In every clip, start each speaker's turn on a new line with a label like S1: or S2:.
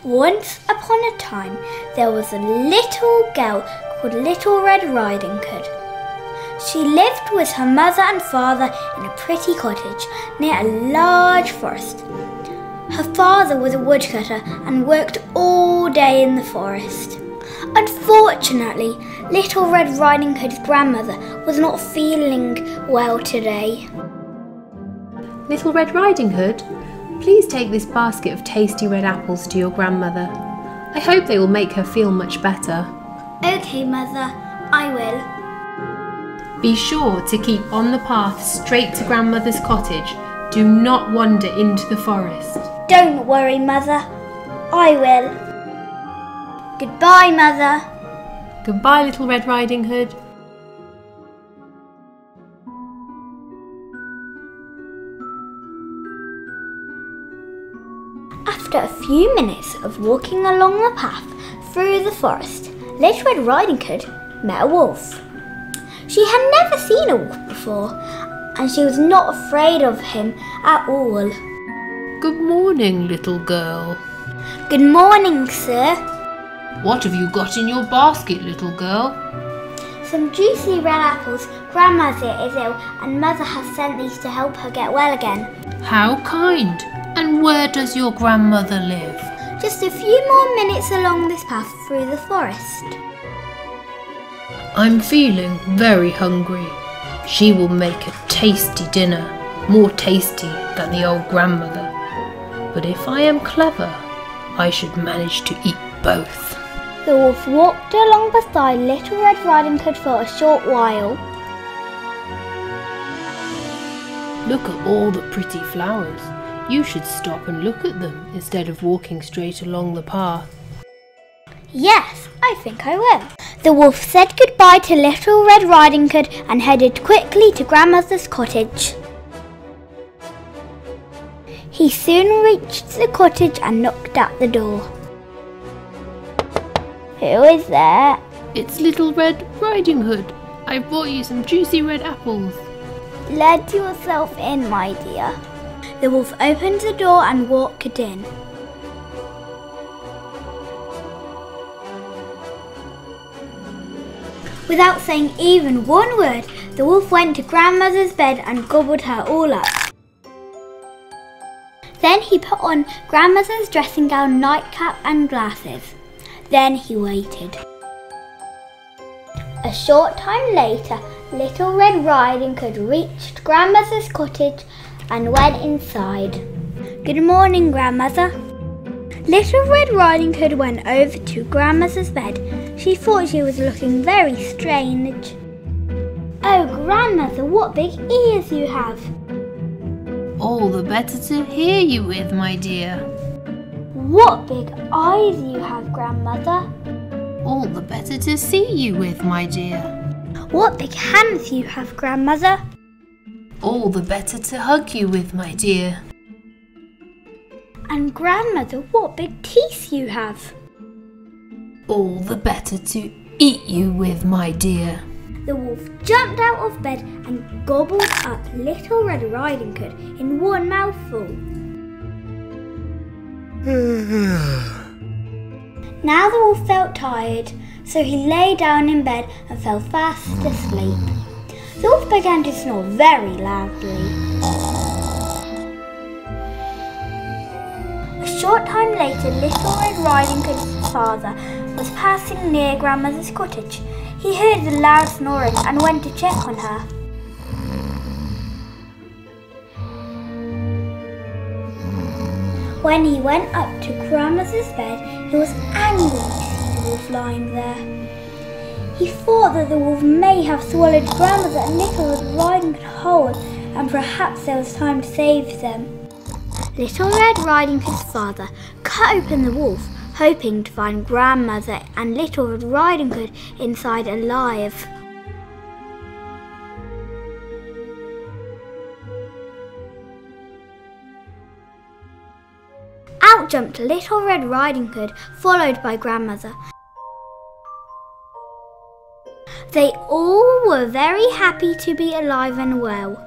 S1: Once upon a time, there was a little girl called Little Red Riding Hood. She lived with her mother and father in a pretty cottage near a large forest. Her father was a woodcutter and worked all day in the forest. Unfortunately, Little Red Riding Hood's grandmother was not feeling well today.
S2: Little Red Riding Hood, please take this basket of tasty red apples to your grandmother. I hope they will make her feel much better.
S1: Okay, Mother, I will.
S2: Be sure to keep on the path straight to Grandmother's cottage. Do not wander into the forest.
S1: Don't worry, Mother, I will. Goodbye, Mother.
S2: Goodbye, Little Red Riding Hood.
S1: After a few minutes of walking along the path through the forest, Little Red Riding Hood met a wolf. She had never seen a wolf before, and she was not afraid of him at all.
S3: Good morning, little girl.
S1: Good morning, sir.
S3: What have you got in your basket, little girl?
S1: Some juicy red apples. Grandmother is ill, and Mother has sent these to help her get well again.
S3: How kind. And where does your grandmother live?
S1: Just a few more minutes along this path through the forest.
S3: I'm feeling very hungry. She will make a tasty dinner, more tasty than the old grandmother. But if I am clever, I should manage to eat both.
S1: The wolf walked along beside Little Red Riding Hood for a short while.
S3: Look at all the pretty flowers. You should stop and look at them instead of walking straight along the path.
S1: Yes, I think I will. The wolf said goodbye to Little Red Riding Hood and headed quickly to Grandmother's cottage. He soon reached the cottage and knocked at the door. Who is there?
S3: It's Little Red Riding Hood. I brought you some juicy red apples.
S1: Let yourself in, my dear. The wolf opened the door and walked in. Without saying even one word, the wolf went to Grandmother's bed and gobbled her all up. Then he put on Grandmother's dressing gown, nightcap and glasses. Then he waited. A short time later, Little Red Riding Hood reached Grandmother's cottage and went inside. Good morning, Grandmother. Little Red Riding Hood went over to Grandmother's bed. She thought she was looking very strange. Oh, Grandmother, what big ears you have.
S3: All the better to hear you with, my dear.
S1: What big eyes you have, Grandmother.
S3: All the better to see you with, my dear.
S1: What big hands you have, Grandmother.
S3: All the better to hug you with, my dear.
S1: And Grandmother, what big teeth you have.
S3: All the better to eat you with, my dear.
S1: The wolf jumped out of bed and gobbled up Little Red Riding Hood in one mouthful. Now the wolf felt tired, so he lay down in bed and fell fast asleep. The wolf began to snore very loudly. A short time later, Little Red Riding Hood's father was passing near Grandmother's cottage. He heard the loud snoring and went to check on her. When he went up to Grandmother's bed, he was angry to see the wolf lying there. He thought that the wolf may have swallowed Grandmother and Little Red Riding Hood whole, and perhaps there was time to save them. Little Red Riding Hood's father cut open the wolf, hoping to find Grandmother and Little Red Riding Hood inside alive. Out jumped Little Red Riding Hood, followed by Grandmother. They all were very happy to be alive and well.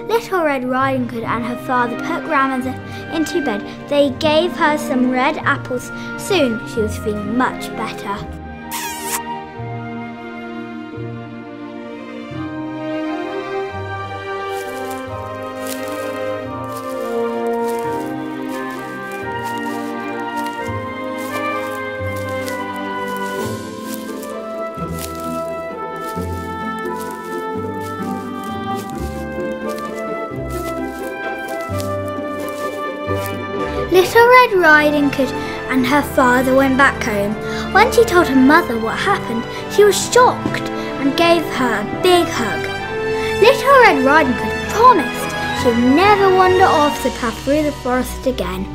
S1: Little Red Riding Hood and her father put Grandmother into bed. They gave her some red apples. Soon she was feeling much better. Little Red Riding Hood and her father went back home. When she told her mother what happened, she was shocked and gave her a big hug. Little Red Riding Hood promised she would never wander off the path through the forest again.